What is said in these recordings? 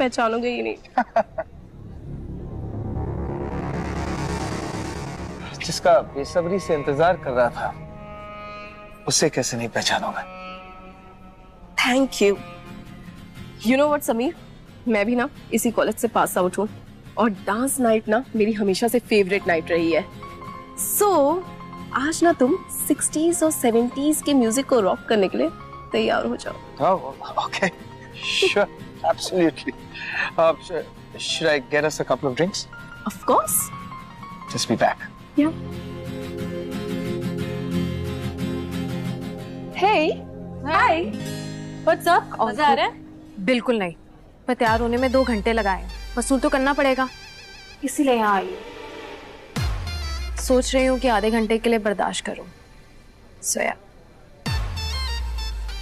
पहचानोगे ही नहीं। जिसका बेसब्री से इंतजार कर रहा था उसे कैसे नहीं पहचानूंगा। Thank you. You know what Sameer, मैं भी ना इसी कॉलेज से पास आउट हूँ और डांस नाइट ना मेरी हमेशा से फेवरेट नाइट रही है। सो आज ना तुम 60s और 70s के म्यूजिक को रॉक करने के लिए तैयार हो जाओ। Okay, sure, absolutely. Should I get us a couple of drinks? Of course. Just be back. Yeah. Hey. Hi. What's up? मजा आ रहा है? बिल्कुल नहीं, मैं तैयार होने में 2 घंटे लगाए। वसूल तो करना पड़ेगा, इसीलिए यहाँ आई। सोच रही हूँ कि आधे घंटे के लिए बर्दाश्त करूँ। सोया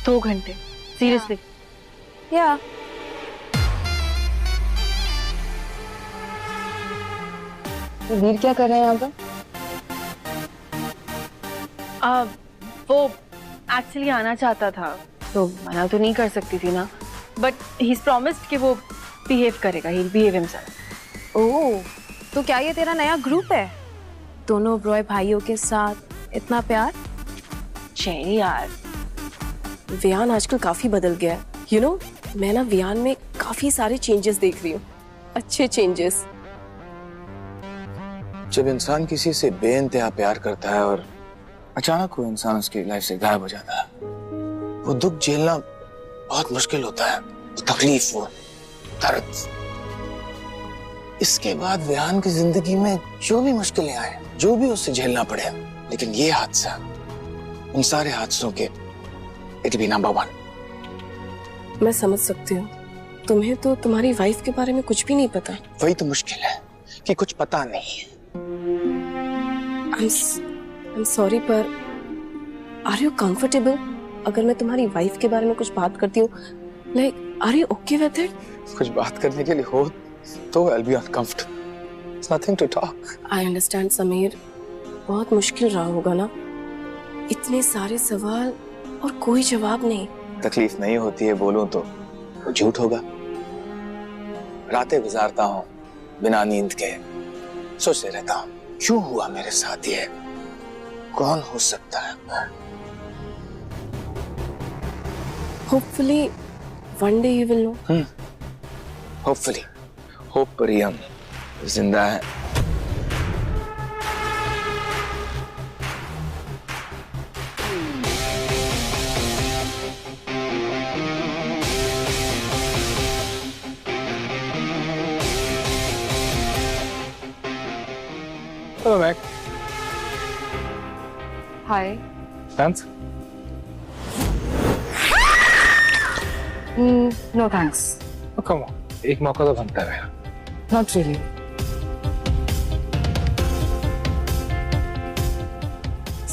2 घंटे? सीरियसली? या वीर क्या कर रहे हैं यहाँ पर? वो एक्चुअली आना चाहता था तो मना तो नहीं कर सकती थी ना, बट ही इज प्रॉमिस्ड कि वो बिहेव करेगा, ही विल बिहेव हिमसेल्फ। ओह, तो क्या ये तेरा नया ग्रुप है? दोनों ब्रॉय भाइयों के साथ इतना प्यार? चेरी यार, वियान आजकल काफी बदल गया है। यू नो, मैं ना वियान में काफी सारे चेंजेस देख रही हूँ, अच्छे चेंजेस। जब इंसान किसी से बेइंतहा प्यार करता है और अचानक वो इंसान उसकी लाइफ से गायब हो जाता है, वो दुख झेलना बहुत मुश्किल होता है। वो तकलीफ, वो दर्द। इसके बाद विहान की जिंदगी में जो भी मुश्किलें आए, जो भी उसे झेलना पड़े, लेकिन ये हादसा उन सारे हादसों के इट बी नंबर 1। मैं समझ सकती हूँ, तुम्हें तो तुम्हारी वाइफ के बारे में कुछ भी नहीं पता। वही तो मुश्किल है कि कुछ पता नहीं है। I'm sorry, पर आर यू कंफर्टेबल अगर मैं तुम्हारी वाइफ के बारे में कुछ बात करती हूँ? Like, are you okay with it? कुछ बात करने के लिए हो तो I'll be uncomfortable. It's nothing to talk. I understand Sameer, बहुत मुश्किल रहा होगा ना, इतने सारे सवाल और कोई जवाब नहीं। तकलीफ नहीं होती है बोलूं तो झूठ होगा। रातें गुजारता हूँ बिना नींद के, सोचते रहता हूँ क्यों हुआ मेरे साथ ये, कौन हो सकता है। Hopefully one day you will know. Hopefully, hope पर ही हम जिंदा हैं। Hello, Mac. Hi. Thanks. No thanks. Oh, come on. एक मौका तो बनता है। Not really.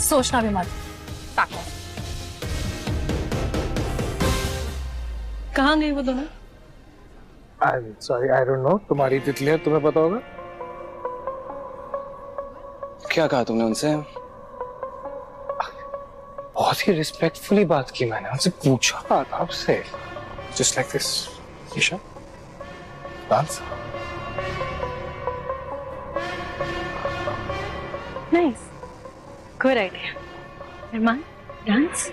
सोचना भी मत। ताको। कहाँ गए वो दोनों? I'm sorry, I don't know. तुम्हारी तितलियां तुम्हें पता होगा। क्या कहा तुमने उनसे? बहुत ही रिस्पेक्टफुली बात की मैंने, उनसे पूछा आपसे। Just like this, Isha. Dance. Nice. Good idea. Arman, dance.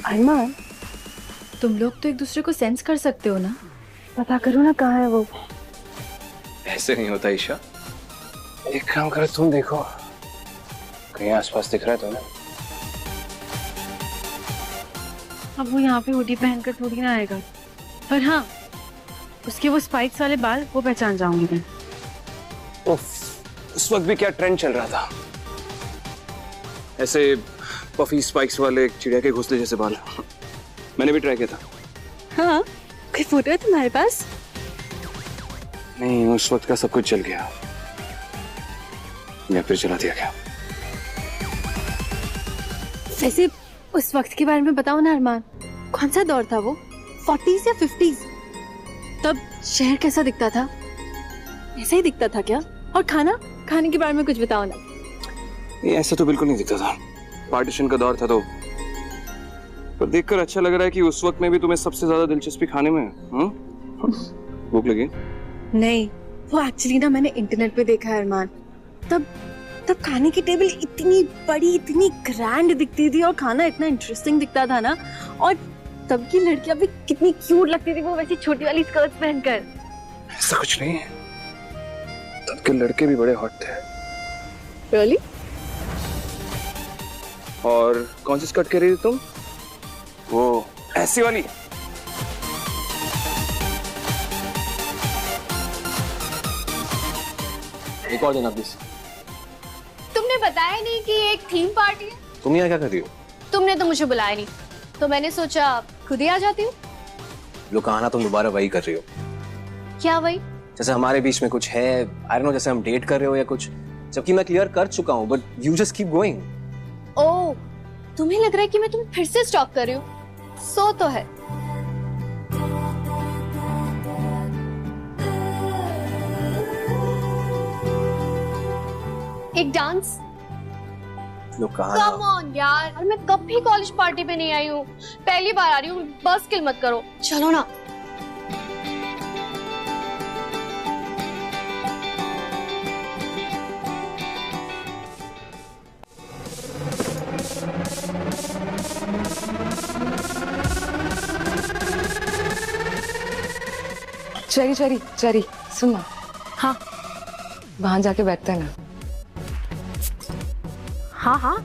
अरमान, तुम लोग तो एक दूसरे को सेंस कर सकते हो ना? पता करो ना कहाँ है वो। ऐसे नहीं होता ईशा। एक काम करो, तुम देखो कहीं आसपास दिख रहा है तुम्हें? अब वो यहाँ पे हुडी पहनकर थोड़ी ना आएगा, पर हाँ उसके वो स्पाइक्स वाले बाल वो पहचान जाऊंगी मैं। उस वक्त भी क्या ट्रेंड चल रहा था? ऐसे पफी स्पाइक्स वाले चिड़िया के घोंसले जैसे बाल। मैंने भी ट्राई किया था। हाँ, कोई फोटो है तुम्हारे पास? नहीं, उस वक्त का सब कुछ चल गया या फिर चला दिया गया। वैसे उस वक्त के बारे में बताओ ना अरमान, कौन सा दौर था वो? 40s या 50s? तब शहर कैसा दिखता था? ऐसा ही दिखता था क्या? और खाने के बारे में कुछ बताओ ना। ये ऐसा तो बिल्कुल नहीं दिखता था। पार्टीशन का दौर था तो। पर देखकर अच्छा लग रहा है कि उस वक्त में भी तुम्हें सबसे ज्यादा दिलचस्पी खाने में है। भूख लगी? नहीं, वो एक्चुअली ना मैंने इंटरनेट पे देखा है अरमान। तब खाने की टेबल इतनी बड़ी, इतनी ग्रैंड दिखती थी और खाना इतना इंटरेस्टिंग दिखता था ना। और तब की लड़कियां भी कितनी क्यूट लगती थी, वो वैसी छोटी वाली स्कर्ट्स पहनकर। ऐसा कुछ नहीं है, तब के लड़के भी बड़े हॉट थे। रियली? और कौन सी स्कर्ट कह रही थी तुम? वो ऐसी वाली? एक और देना प्लीज। तुमने बताया नहीं कि एक थीम पार्टी है। तुम यहाँ क्या कर रही हो? तुमने तो मुझे बुलाया नहीं, तो मैंने सोचा खुद ही आ जाती हूँ। लो कहा तुम दोबारा वही कर रही हो। क्या वही? जैसे हमारे बीच में कुछ है, आई डोंट नो, जैसे हम डेट कर रहे हो या कुछ, जबकि मैं क्लियर कर चुका हूँ, but you just keep going. ओह, तुम्हें लग रहा है कि मैं तुम्हें फिर से स्टॉप कर रही हूँ? सो तो है। एक डांस? लोग कम ऑन यार, और मैं कब भी कॉलेज पार्टी पे नहीं आई हूँ, पहली बार आ रही हूँ, बस किल मत करो, चलो ना। चरी चरी चरी, सुन ना। हाँ वहां जाके बैठते हैं ना। हाँ हाँ,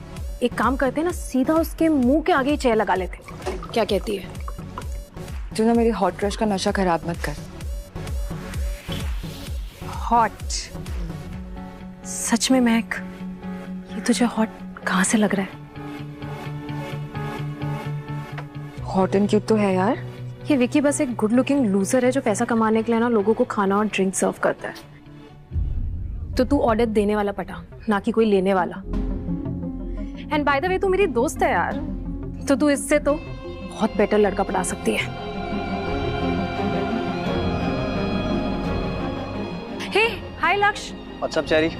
एक काम करते हैं ना, सीधा उसके मुंह के आगे ही चेयर लगा लेते। क्या कहती है? जो ना मेरी हॉट क्रश का नशा खराब मत कर। हॉट? सच में महक, ये तुझे हॉट कहाँ से लग रहा है? हॉट एंड क्यूट तो है यार। ये विकी बस एक गुड लुकिंग लूजर है जो पैसा कमाने के लिए ना लोगों को खाना और ड्रिंक सर्व करता है। तो तू ऑर्डर देने वाला पटा, ना कि कोई लेने वाला। एंड बाय द वे, तू मेरी दोस्त है यार, तो तू इससे तो बहुत बेटर लड़का पटा सकती है। हे हाय लक्ष्य। What's up cherry?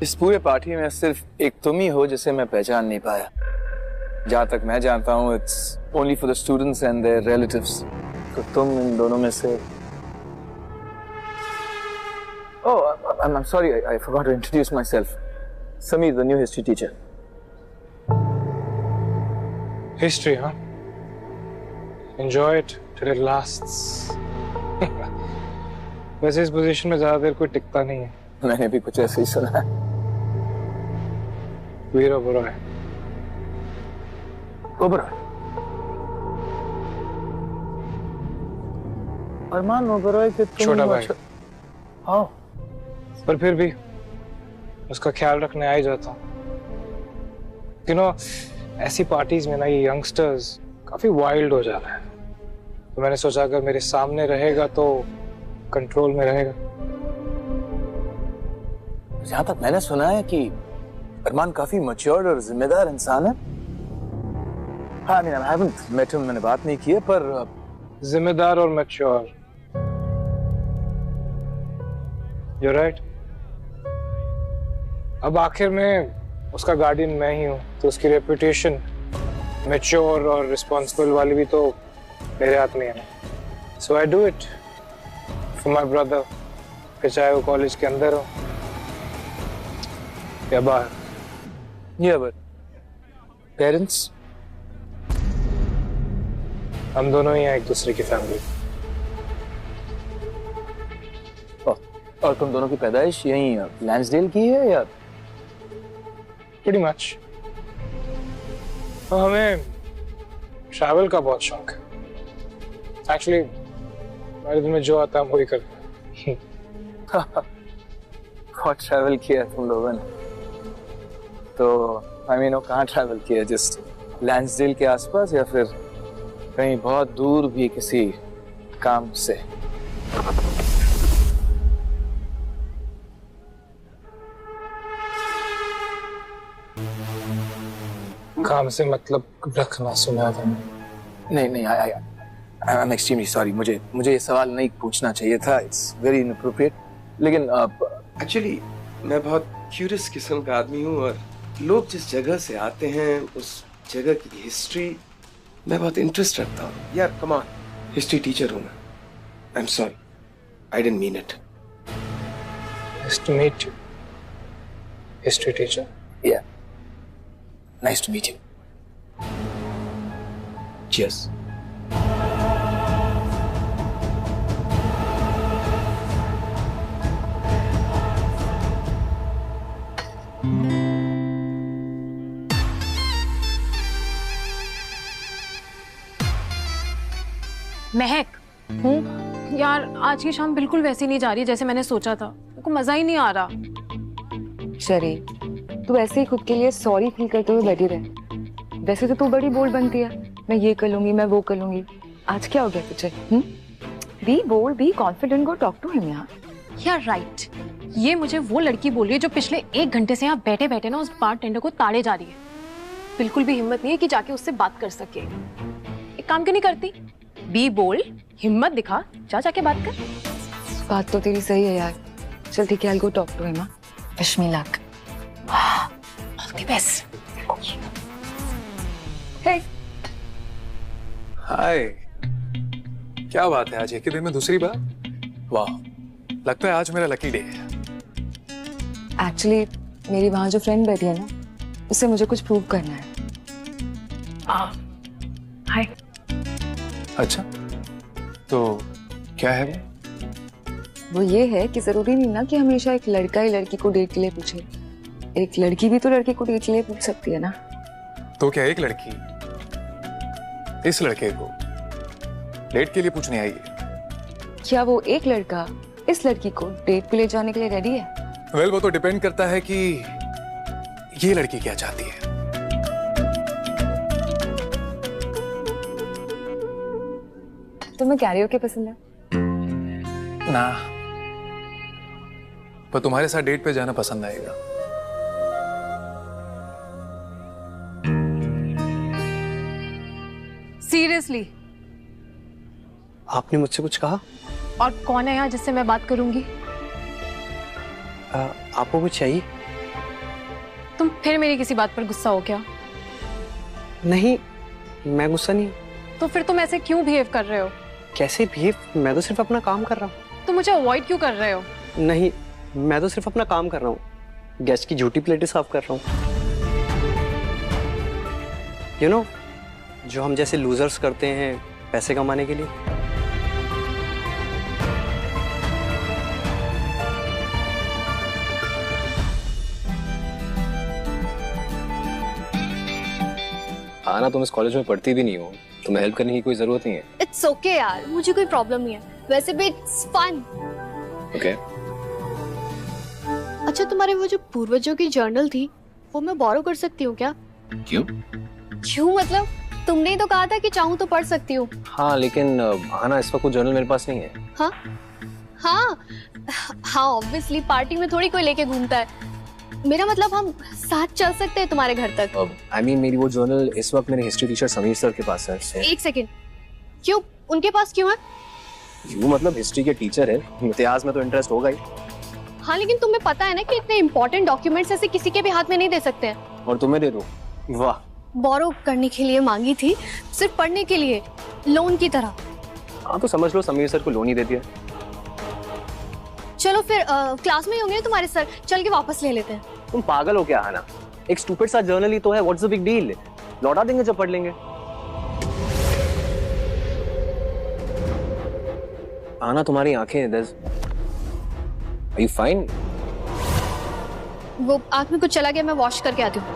इस पूरे पार्टी में सिर्फ एक तुम ही हो जिसे मैं पहचान नहीं पाया। जहां तक मैं जानता हूँ, it's only for the students and their relatives. तो तुम इन दोनों में से I'm sorry, I forgot to introduce myself. Sameer, the new history teacher. History, huh? Enjoy it till it lasts. वैसे इस पोजीशन में ज्यादा देर कोई टिकता नहीं है। मैंने भी कुछ ऐसे ही सुना है। वीर ओबरॉय। ओबरॉय? अरमान ओबरॉय के तुम छोटा भाई। हाँ। पर फिर भी उसका ख्याल रखने आ ही जाता हूँ। You know, ऐसी पार्टीज में ना ये यंगस्टर्स काफी वाइल्ड हो जा रहे हैं, तो मैंने सोचा अगर मेरे सामने रहेगा तो कंट्रोल में रहेगा। जहां तक मैंने सुना है कि अरमान काफी मैच्योर और जिम्मेदार इंसान है। हाँ, I haven't met him, मैंने बात नहीं की है, पर जिम्मेदार और मैच्योर, You're right. अब आखिर में उसका गार्डियन मैं ही हूँ, तो उसकी रेपुटेशन मैच्योर और रिस्पॉन्सिबल वाली भी तो मेरे हाथ में है। So I do it for my brother, फिर चाहे वो कॉलेज के अंदर हो या बाहर। Yeah, but parents? हम दोनों ही हैं एक दूसरे की फैमिली। और तुम दोनों की पैदाइश यहीं लैंसडेल की है या? Pretty much. तो हमें ट्रैवल का बहुत शौक है। Actually, हमारे दिल में जो आता है हम वही करते हैं। बहुत ट्रैवल किया है तुम लोगों ने। तो कहाँ ट्रैवल किया? जस्ट लैंसडेल के आसपास या फिर कहीं बहुत दूर भी किसी काम से? काम से मतलब रखना सुना था। नहीं, आई एम एक्सट्रीमली सॉरी। मुझे ये सवाल नहीं पूछना चाहिए था। It's very inappropriate. लेकिन एक्चुअली मैं बहुत क्यूरियस किस्म का आदमी हूँ और लोग जिस जगह से आते हैं उस जगह की हिस्ट्री मैं बहुत इंटरेस्ट रखता हूँ। यार कम ऑन, हिस्ट्री टीचर हूँ मैं। I am sorry, I didn't mean it. Nice to meet you, history teacher. Yeah, nice to meet you. Cheers. महक हूँ यार, आज की शाम बिल्कुल वैसी नहीं जा रही जैसे मैंने सोचा था। मेरे को मजा ही नहीं आ रहा। शरी, तू ऐसे ही खुद के लिए सॉरी फील करते हुए बैठी रहे। वैसे तो तू बड़ी बोल्ड बनती है, मैं ये कर लूंगी, मैं वो कर लूंगी। आज क्या हो गया तुझे? Be bold, be confident, go talk to him यार। यार राइट, ये मुझे वो लड़की बोल रही है जो पिछले 1 घंटे से यहाँ बैठे बैठे ना उस बारटेंडर को ताड़े जा रही है। बिल्कुल भी हिम्मत नहीं है कि जाके उससे बात कर सके। एक काम क्यों नहीं करती? बी बोल्ड, हिम्मत दिखा, जाके बात कर। बात तो तेरी सही है यार। चल ठीक है, I'll go talk to him, हाँ? Wish me luck. All the best. Hey. हाय, क्या बात है आज एक ही दिन में दूसरी बार? वाह, लगता है आज मेरा लकी डे है। Actually, मेरी वहाँ जो फ्रेंड बैठी है ना, उससे मुझे कुछ प्रूव करना है। हाय। अच्छा, तो क्या है वो? वो ये है कि जरूरी नहीं ना कि हमेशा एक लड़का ही लड़की को डेट के लिए पूछे। एक लड़की भी तो लड़के को डेट के लिए पूछ सकती है ना। तो क्या एक लड़की इस लड़के को डेट के लिए पूछने आई है? क्या वो एक लड़का इस लड़की को डेट पे ले जाने के लिए रेडी है? वेल, वो तो डिपेंड करता है कि ये लड़की क्या चाहती है। तुम्हें कैरियोके पसंद है? ना, पर तुम्हारे साथ डेट पे जाना पसंद आएगा। सीरियसली? आपने मुझसे कुछ कहा? और कौन है यहाँ जिससे मैं बात करूंगी? आपको कुछ चाहिए? तुम फिर मेरी किसी बात पर गुस्सा हो क्या? नहीं, मैं गुस्सा नहीं। तो फिर तुम ऐसे क्यों बिहेव कर रहे हो? कैसे बिहेव? मैं तो सिर्फ अपना काम कर रहा हूँ। तुम मुझे अवॉइड क्यों कर रहे हो? नहीं, मैं तो सिर्फ अपना काम कर रहा हूँ। गैस की झूठी प्लेटें साफ कर रहा हूँ। यू नो, जो हम जैसे लूजर्स करते हैं पैसे कमाने के लिए। हाँ ना, तुम इस कॉलेज में पढ़ती भी नहीं हो, तुम्हें हेल्प करने की कोई जरूरत नहीं है। इट्स ओके यार, मुझे कोई प्रॉब्लम नहीं है। वैसे भी इट्स फन। ओके। अच्छा, तुम्हारे वो जो पूर्वजों की जर्नल थी वो मैं बोरो कर सकती हूँ क्या? क्यों? क्यों मतलब? तुमने ही तो कहा था कि चाहूँ तो पढ़ सकती हूँ। हाँ, लेकिन आना इस वक्त कोई जर्नल मेरे पास नहीं है। हाँ हाँ हाँ, ऑब्वियसली पार्टी में थोड़ी कोई लेके घूमता है। मेरा मतलब हम साथ चल सकते हैं तुम्हारे घर तक। I mean, मेरी वो जर्नल इस वक्त मेरे हिस्ट्री टीचर समीर सर के पास है। एक सेकेंड, क्यों उनके पास क्यों है? वो मतलब हिस्ट्री के टीचर है, इतिहास में तो इंटरेस्ट होगा ही। हाँ लेकिन तुम्हें पता है ना कि इतने इंपॉर्टेंट डॉक्यूमेंट्स ऐसे किसी के भी हाथ में नहीं दे सकते हैं। और तुम्हें दे दो? वाह। बोरो करने के लिए मांगी थी, सिर्फ पढ़ने के लिए, लोन की तरह। हाँ तो समझ लो समीर सर को लोन ही दे दिया। चलो फिर क्लास में ही होंगे तुम्हारे सर, चल के वापस ले लेते हैं। तुम पागल हो क्या आना? एक स्टूपिड सा जर्नल ही तो है, व्हाट्स द बिग डील? लौटा देंगे जब पढ़ लेंगे। आना तुम्हारी आंखें, Are you fine? वो आंख में कुछ चला गया, मैं वॉश करके आती हूँ।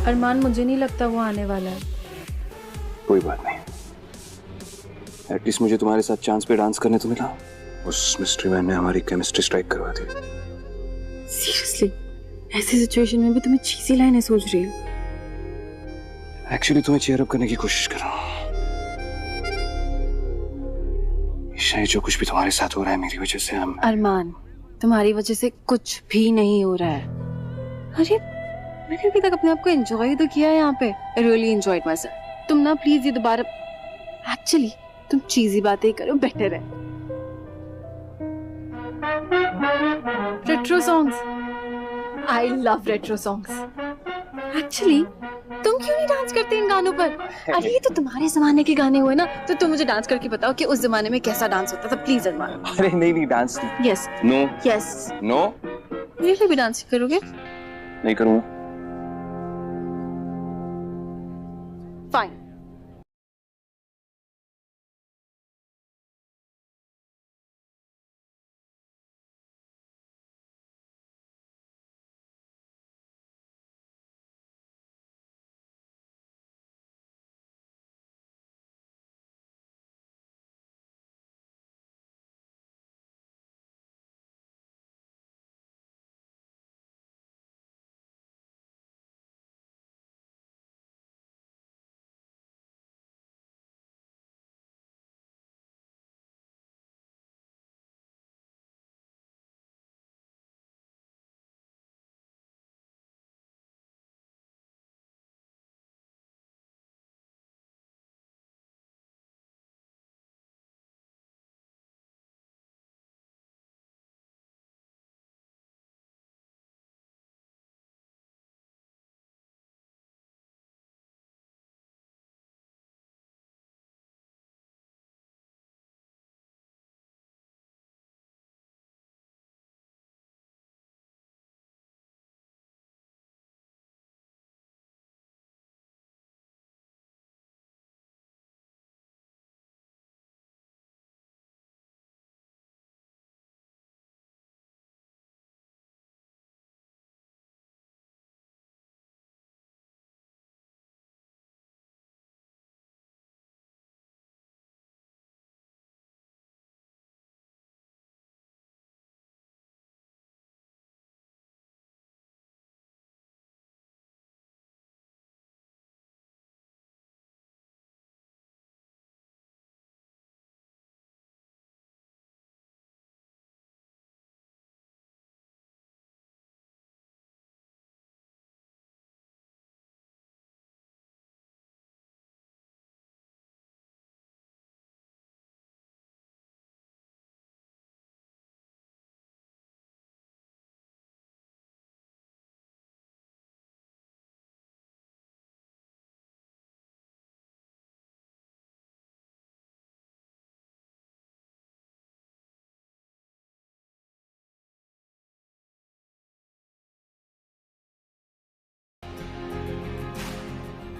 अरमान, मुझे नहीं लगता वो आने वाला है। कोई बात नहीं, एटलीस्ट मुझे तुम्हारे साथ चांस पे डांस करने तो मिला। उस मिस्ट्री मैन ने हमारी केमिस्ट्री स्ट्राइक करवा दी। सीरियसली, ऐसी सिचुएशन में भी तुम्हें चीज़ी लाइनें सोच रही हो? एक्चुअली तुम्हें चीयर अप करने की कोशिश कर रहा हूँ। शायद जो कुछ भी तुम्हारे साथ हो रहा है मेरी वजह से। हम अरमान, तुम्हारी वजह से कुछ भी नहीं हो रहा है। अरे मैंने अभी तक अपने आप को एंजॉय तो किया है यहाँ पे। I really enjoyed my self. तुम ना प्लीज ये दोबारा, एक्चुअली तुम चीज़ी बातें ही करो, बेटर है। Retro songs, I love retro songs. Actually तुम क्यों नहीं डांस करते इन गानों पर? अरे ये तो तुम्हारे जमाने के गाने हुए ना, तो तुम मुझे डांस करके बताओ कि उस जमाने में कैसा डांस होता था, प्लीज अरमान। अरे नहीं डांस नहीं। Yes no yes no. Really भी डांस करोगे? नहीं करूँगा। फाइन।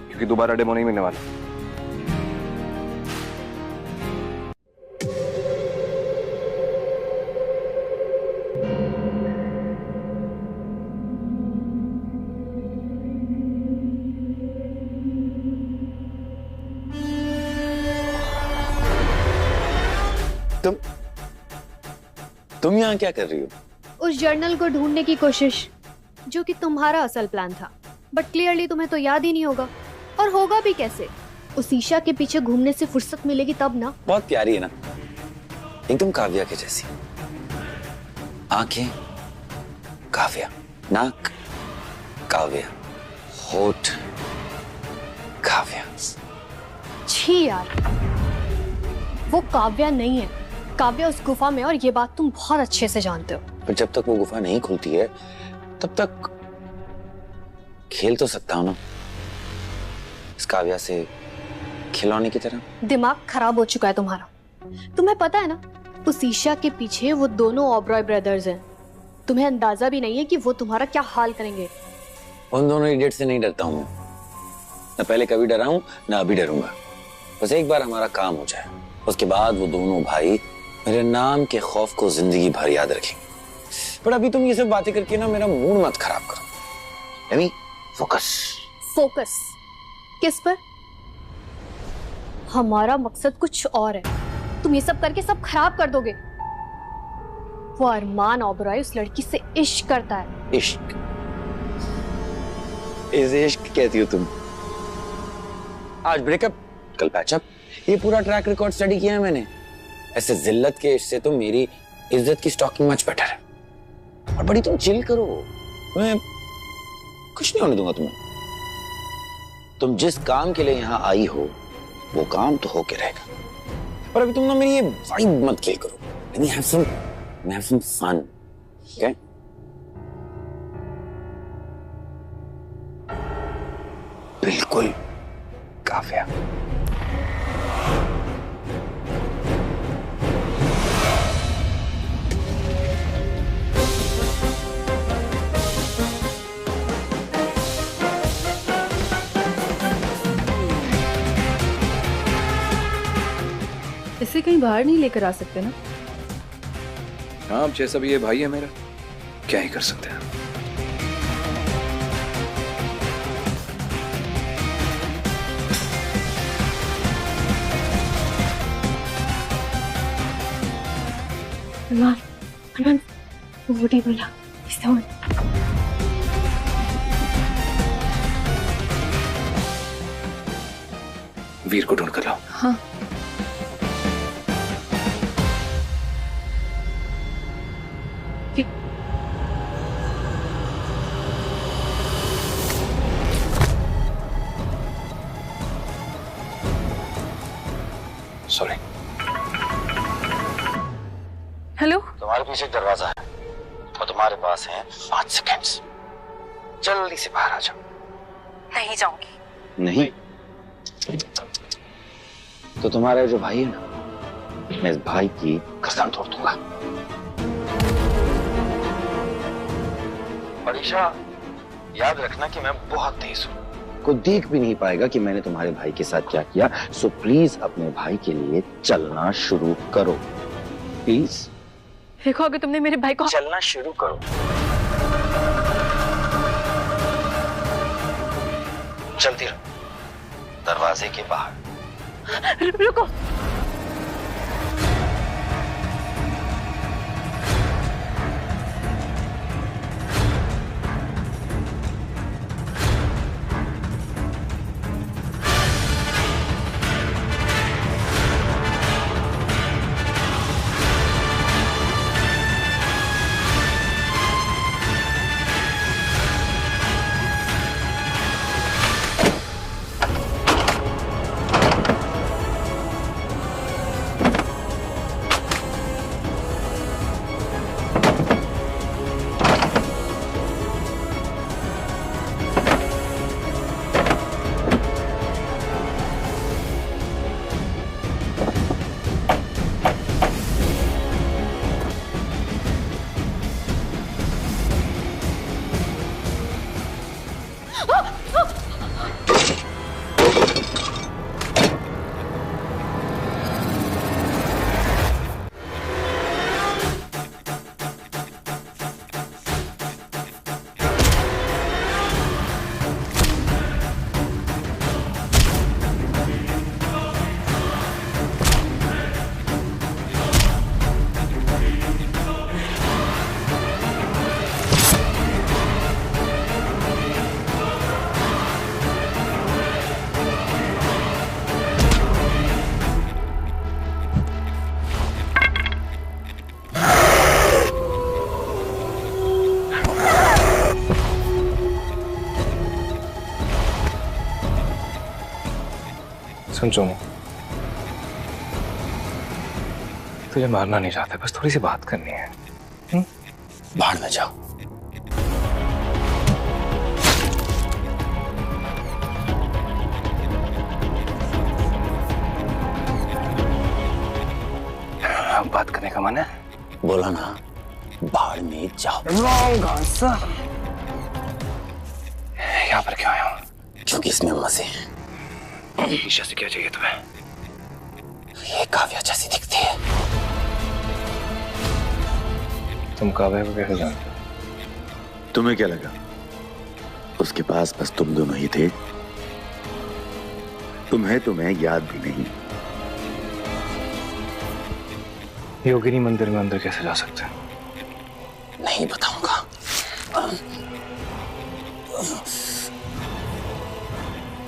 क्योंकि दोबारा डेमो नहीं मिलने वाला। तुम यहाँ क्या कर रही हो? उस जर्नल को ढूंढने की कोशिश, जो कि तुम्हारा असल प्लान था, बट क्लियरली तुम्हें तो याद ही नहीं होगा, और होगा भी कैसे? उस ईशा के पीछे घूमने से फुर्सत मिलेगी तब ना। बहुत प्यारी है ना, एकदम काव्या के जैसी। आंखें काव्या, नाक काव्या, होठ काव्या। छी यार, वो काव्या नहीं है, काव्या उस गुफा में, और ये बात तुम बहुत अच्छे से जानते हो। पर जब तक वो गुफा नहीं खुलती है तब तक खेल तो सकता हूं ना इस काव्या से, खिलौने की तरह। दिमाग खराब हो चुका है तुम्हारा। तुम्हें पता है ना, उस ईशा के पीछे वो दोनों ओबरॉय ब्रदर्स हैं। तुम्हें अंदाजा भी नहीं है कि वो तुम्हारा क्या हाल करेंगे। उन दोनों इडियट से नहीं डरता हूं मैं, न पहले कभी डरा हूं न अभी डरूंगा। बस एक बार हमारा काम हो जाए, उसके बाद वो दोनों भाई मेरे नाम के खौफ को जिंदगी भर याद रखेंगे। पर अभी तुम ये सब बातें करके ना मेरा मूड मत खराब करो। Amy, focus. फोकस किस पर? हमारा मकसद कुछ और है। तुम ये सब करके सब खराब कर दोगे। वो अरमान ओबरॉय उस लड़की से इश्क करता है। इश्क? इसे इश्क कहती हो तुम? आज ब्रेकअप, कल पैचअप, ये पूरा ट्रैक रिकॉर्ड स्टडी किया है मैंने। ऐसे जिल्लत के इश्क से तो मेरी इज्जत की स्टॉकिंग मच बेटर है। और बड़ी तुम चिल करो, मैं कुछ नहीं होने दूंगा तुम्हें। तुम जिस काम के लिए यहाँ आई हो वो काम तो होके रहेगा। पर अभी तुम ना मेरी ये वाइब मत किल करो। Let me have some fun, okay? बिल्कुल काव्या। इसे कहीं बाहर नहीं लेकर आ सकते ना? हाँ, अब जैसा भी ये भाई है मेरा, क्या ही कर सकते हैं। अरमान, वो टेबल ला, इस तरह। वीर को ढूंढ कर लाओ। हाँ। सॉरी। हेलो। तुम्हारे पीछे एक दरवाजा है और तुम्हारे पास है 5 सेकंड्स। जल्दी से बाहर आ जाओ। नहीं जाऊंगी। नहीं तो तुम्हारा जो भाई है ना, मैं इस भाई की गर्दन तोड़ दूंगा। परीक्षा, याद रखना कि मैं बहुत तेज हूं, कोई देख भी नहीं पाएगा कि मैंने तुम्हारे भाई के साथ क्या किया। सो प्लीज अपने भाई के लिए चलना शुरू करो, प्लीज। देखो, अगर तुमने मेरे भाई को चलना शुरू करो। चलती रहो दरवाजे के बाहर। रुको। सुन चुनू, तुझे मारना नहीं चाहते, बस थोड़ी सी बात करनी है। बाहर में जाओ। अब बात करने का मन है? बोला ना, बाहर में जाओ। Wrong answer. यहाँ पर क्यों आया हूँ? क्योंकि इसमें मजे हैं। ईशा से क्या चाहिए तुम्हें? ये काव्या जैसी दिखती है। तुम काव्या को कैसे जानते हो? तुम्हें क्या लगा उसके पास बस तुम दोनों ही थे? तुम्हें याद भी नहीं। योगिनी मंदिर में अंदर कैसे जा सकते हैं? नहीं बताऊंगा।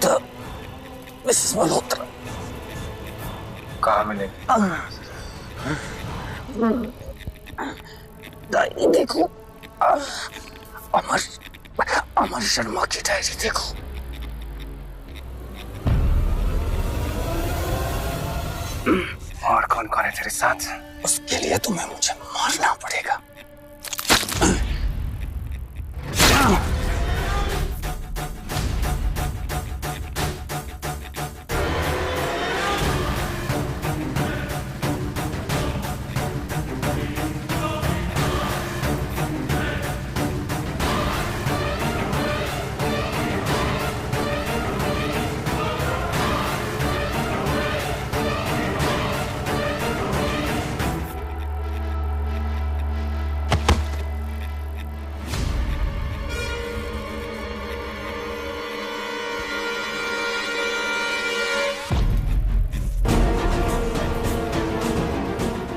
तो मिसेस मल्होत्रा कहाँ मिलेगी? डायरी देखो। अमर शर्मा की डायरी देखो। और कौन कौन है तेरे साथ? उसके लिए तुम्हें मुझे मारना पड़ेगा।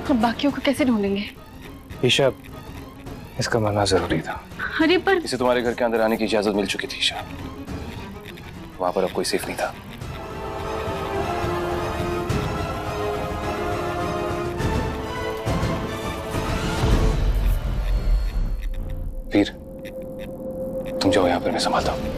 अब बाकियों को कैसे ढूंढेंगे? ईशा, इसका मरना जरूरी था। अरे पर इसे तुम्हारे घर के अंदर आने की इजाजत मिल चुकी थी ईशा। वहां पर अब कोई सेफ नहीं था। वीर, तुम जाओ, यहां पर मैं संभालता हूं।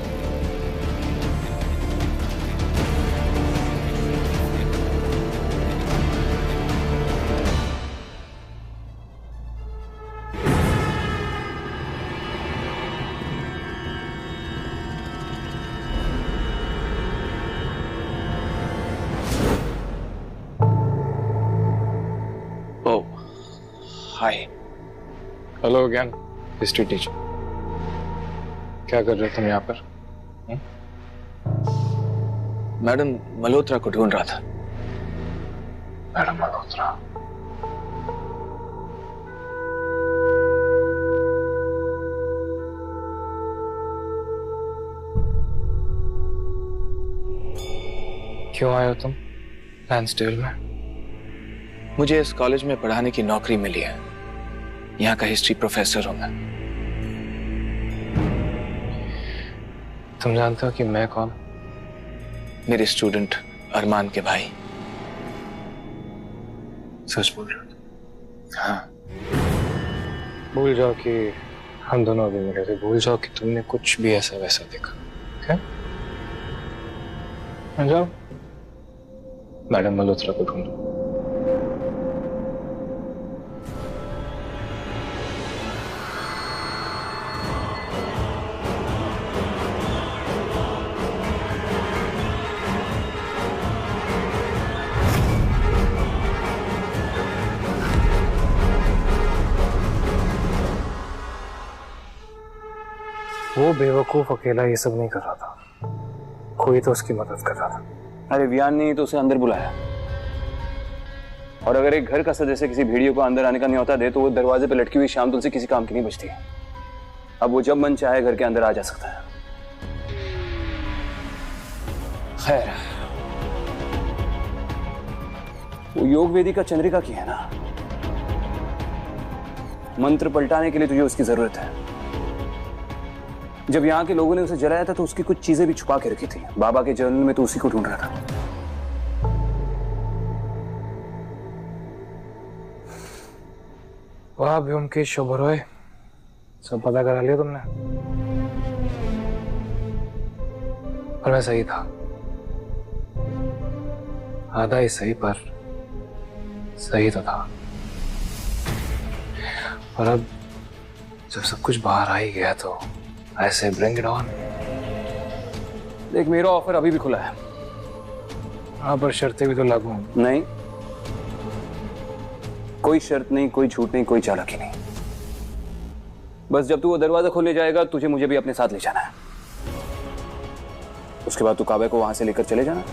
Hi. Hello again, history teacher. क्या कर रहे हो तुम यहाँ पर? मैडम मल्होत्रा को ढूंढ रहा था। मैडम मल्होत्रा? क्यों आए हो तुम लैंसडेल में? मुझे इस कॉलेज में पढ़ाने की नौकरी मिली है। यहाँ का हिस्ट्री प्रोफेसर हूं मैं। तुम जानते हो कि मैं कौन? मेरे स्टूडेंट अरमान के भाई। सच बोल रहे हो? हाँ। भूल जाओ कि हम दोनों अभी मिले थे। भूल जाओ कि तुमने कुछ भी ऐसा वैसा देखा। क्या? जाओ, मैडम मल्होत्रा को ढूंढो। वो बेवकूफ अकेला ये सब नहीं कर रहा था, कोई तो उसकी मदद कर रहा था। अरे वियान ने तो उसे अंदर बुलाया, और अगर एक घर का सदस्य किसी भेड़ियों को अंदर आने का न्योता दे तो वो दरवाजे पे लटकी हुई शाम तुलसी किसी काम की नहीं बचती। अब वो जब मन चाहे घर के अंदर आ जा सकता है। खैर, वो योग वेदिका चंद्रिका की है ना, मंत्र पलटाने के लिए तुझे उसकी जरूरत है। जब यहाँ के लोगों ने उसे जलाया था तो उसकी कुछ चीजें भी छुपा के रखी थी। बाबा के जर्नल में तो उसी को ढूंढ रहा था। वाह व्योमकेश शोभरोय, सब पता करा लिया तुमने। और मैं सही था, आधा ही सही पर सही तो था। और अब जब सब कुछ बाहर आ ही गया तो ऐसे ब्रिंग इट ऑन। देख, मेरा ऑफर अभी भी खुला है। हाँ, पर शर्तें भी तो लागू हैं। नहीं, कोई शर्त नहीं, कोई छूट नहीं, कोई चालाकी नहीं। बस जब तू वो दरवाजा खोलने जाएगा, तुझे मुझे भी अपने साथ ले जाना है। उसके बाद तू काबे को वहां से लेकर चले जाना।